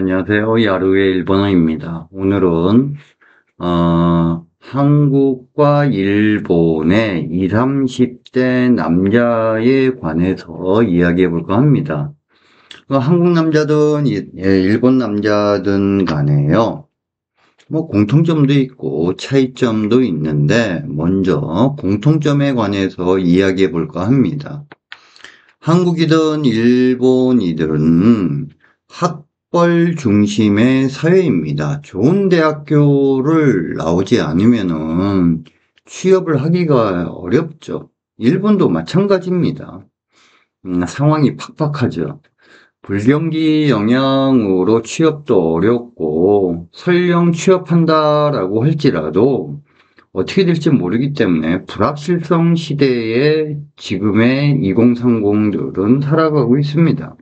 안녕하세요. 야루의 일본어입니다. 오늘은 한국과 일본의 20, 30대 남자에 관해서 이야기해 볼까 합니다. 한국 남자든 일본 남자든 간에요. 뭐 공통점도 있고 차이점도 있는데 먼저 공통점에 관해서 이야기해 볼까 합니다. 한국이든 일본이든 학벌 중심의 사회입니다. 좋은 대학교를 나오지 않으면은 취업을 하기가 어렵죠. 일본도 마찬가지입니다. 상황이 팍팍하죠. 불경기 영향으로 취업도 어렵고 설령 취업한다라고 할지라도 어떻게 될지 모르기 때문에 불확실성 시대에 지금의 2030들은 살아가고 있습니다.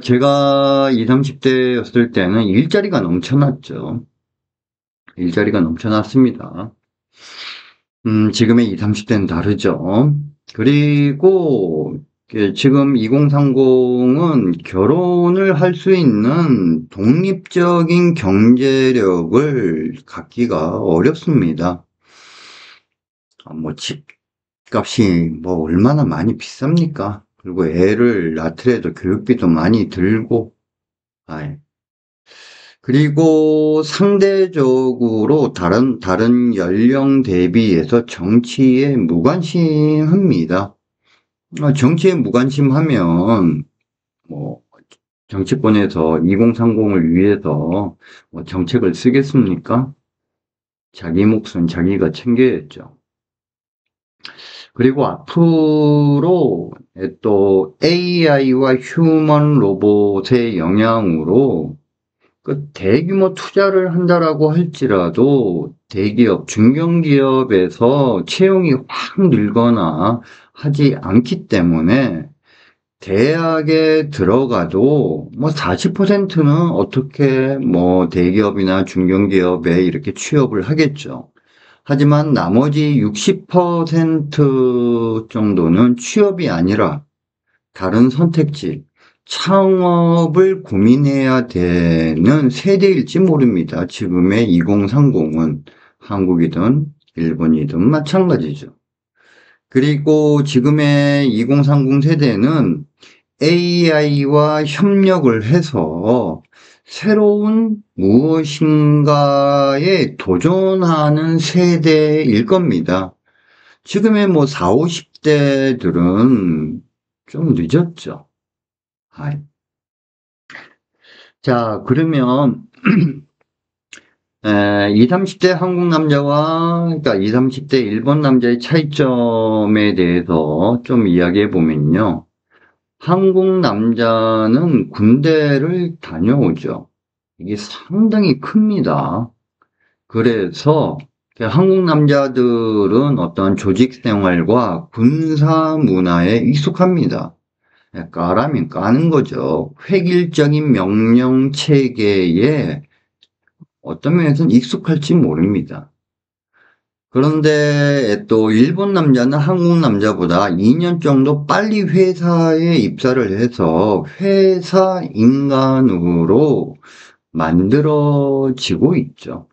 제가 20, 30대였을 때는 일자리가 넘쳐났죠. 일자리가 넘쳐났습니다. 지금의 20, 30대는 다르죠. 그리고 지금 2030은 결혼을 할 수 있는 독립적인 경제력을 갖기가 어렵습니다. 뭐 집값이 뭐 얼마나 많이 비쌉니까? 그리고 애를 낳더라도 교육비도 많이 들고, 그리고 상대적으로 다른 연령 대비해서 정치에 무관심합니다. 정치에 무관심하면 뭐 정치권에서 2030을 위해서 뭐 정책을 쓰겠습니까? 자기 몫은 자기가 챙겨야죠. 그리고 앞으로 또 AI와 휴먼 로봇의 영향으로 대규모 투자를 한다라고 할지라도 대기업, 중견기업에서 채용이 확 늘거나 하지 않기 때문에 대학에 들어가도 뭐 40%는 어떻게 뭐 대기업이나 중견기업에 이렇게 취업을 하겠죠. 하지만 나머지 60% 정도는 취업이 아니라 다른 선택지, 창업을 고민해야 되는 세대일지 모릅니다. 지금의 2030은 한국이든 일본이든 마찬가지죠. 그리고 지금의 2030 세대는 AI와 협력을 해서 새로운 무엇인가에 도전하는 세대일 겁니다. 지금의 뭐 4, 50대들은 좀 늦었죠. 자, 그러면 20, 30대 한국 남자와 그러니까 20, 30대 일본 남자의 차이점에 대해서 좀 이야기해 보면요. 한국 남자는 군대를 다녀오죠. 이게 상당히 큽니다. 그래서 한국 남자들은 어떤 조직 생활과 군사 문화에 익숙합니다. 까라면 까는 거죠. 획일적인 명령 체계에 어떤 면에서는 익숙할지 모릅니다. 그런데 또 일본 남자는 한국 남자보다 2년 정도 빨리 회사에 입사를 해서 회사 인간으로 만들어지고 있죠.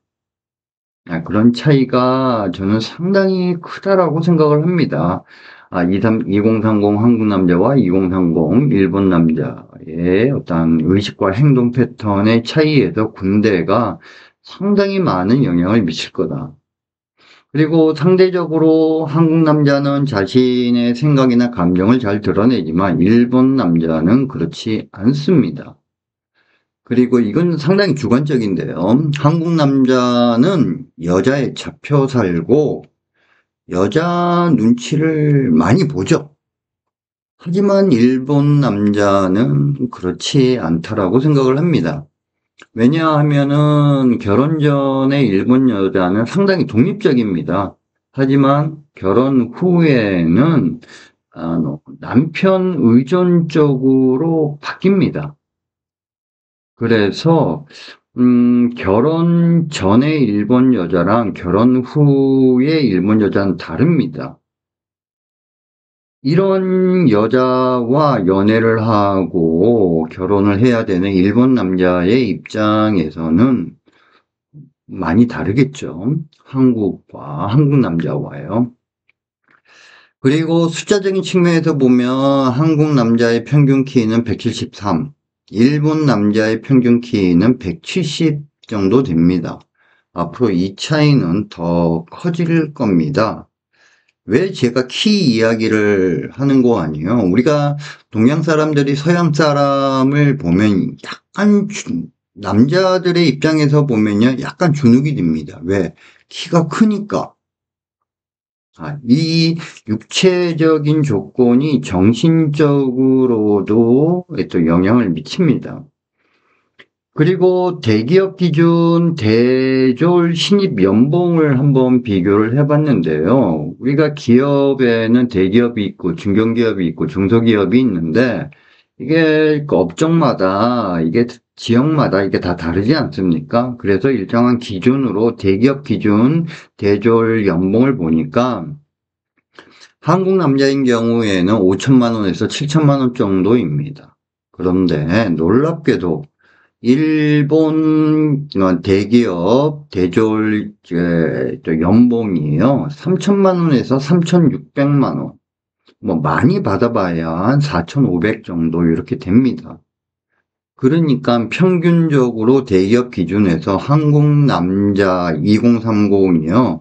그런 차이가 저는 상당히 크다라고 생각을 합니다. 2030 한국 남자와 2030 일본 남자의 어떤 의식과 행동 패턴의 차이에서 군대가 상당히 많은 영향을 미칠 거다. 그리고 상대적으로 한국 남자는 자신의 생각이나 감정을 잘 드러내지만 일본 남자는 그렇지 않습니다. 그리고 이건 상당히 주관적인데요. 한국 남자는 여자에 잡혀 살고 여자 눈치를 많이 보죠. 하지만 일본 남자는 그렇지 않다라고 생각을 합니다. 왜냐하면은 결혼 전에 일본 여자는 상당히 독립적입니다. 하지만 결혼 후에는 남편 의존적으로 바뀝니다. 그래서 결혼 전에 일본 여자랑 결혼 후에 일본 여자는 다릅니다. 이런 여자와 연애를 하고 결혼을 해야 되는 일본 남자의 입장에서는 많이 다르겠죠. 한국 남자와요. 그리고 숫자적인 측면에서 보면 한국 남자의 평균 키는 173, 일본 남자의 평균 키는 170 정도 됩니다. 앞으로 이 차이는 더 커질 겁니다. 왜 제가 키 이야기를 하는 거 아니에요? 우리가 동양 사람들이 서양 사람을 보면 약간 남자들의 입장에서 보면요, 약간 주눅이 듭니다. 왜? 키가 크니까. 이 육체적인 조건이 정신적으로도 또 영향을 미칩니다. 그리고 대기업 기준 대졸 신입 연봉을 한번 비교를 해봤는데요. 우리가 기업에는 대기업이 있고 중견기업이 있고 중소기업이 있는데 이게 그 업종마다 이게 지역마다 이게 다 다르지 않습니까? 그래서 일정한 기준으로 대기업 기준 대졸 연봉을 보니까 한국 남자인 경우에는 5천만 원에서 7천만 원 정도입니다. 그런데 놀랍게도 일본 대기업 대졸 연봉이요. 3천만 원에서 3,600만 원. 뭐 많이 받아봐야 한 4,500 정도 이렇게 됩니다. 그러니까 평균적으로 대기업 기준에서 한국 남자 2030이요.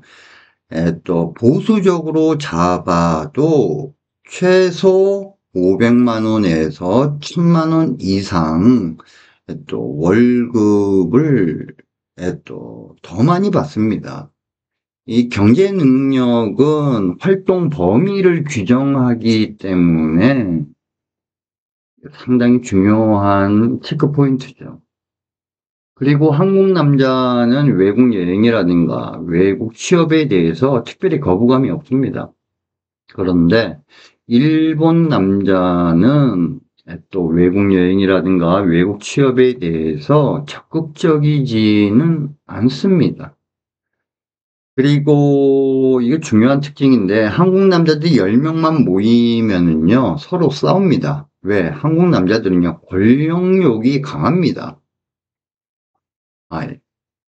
또 보수적으로 잡아도 최소 500만 원에서 1,000만 원 이상 또 월급을 또 더 많이 받습니다. 이 경제 능력은 활동 범위를 규정하기 때문에 상당히 중요한 체크 포인트죠. 그리고 한국 남자는 외국 여행이라든가 외국 취업에 대해서 특별히 거부감이 없습니다. 그런데 일본 남자는 또 외국 여행이라든가 외국 취업에 대해서 적극적이지는 않습니다. 그리고 이게 중요한 특징인데 한국 남자들이 10명만 모이면은요 서로 싸웁니다. 왜? 한국 남자들은요 권력욕이 강합니다. 예.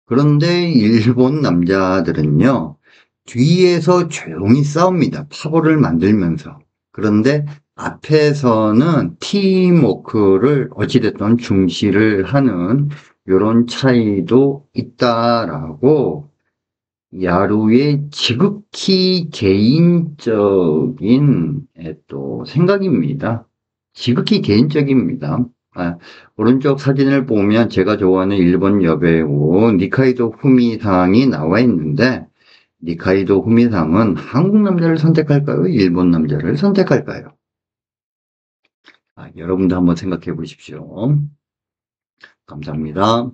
그런데 일본 남자들은요 뒤에서 조용히 싸웁니다. 파벌을 만들면서. 그런데 앞에서는 팀워크를 어찌됐든 중시를 하는 이런 차이도 있다라고 야루의 지극히 개인적인 또 생각입니다. 지극히 개인적입니다. 오른쪽 사진을 보면 제가 좋아하는 일본 여배우 니카이도 후미상이 나와 있는데 니카이도 후미상은 한국 남자를 선택할까요? 일본 남자를 선택할까요? 여러분도 한번 생각해 보십시오. 감사합니다.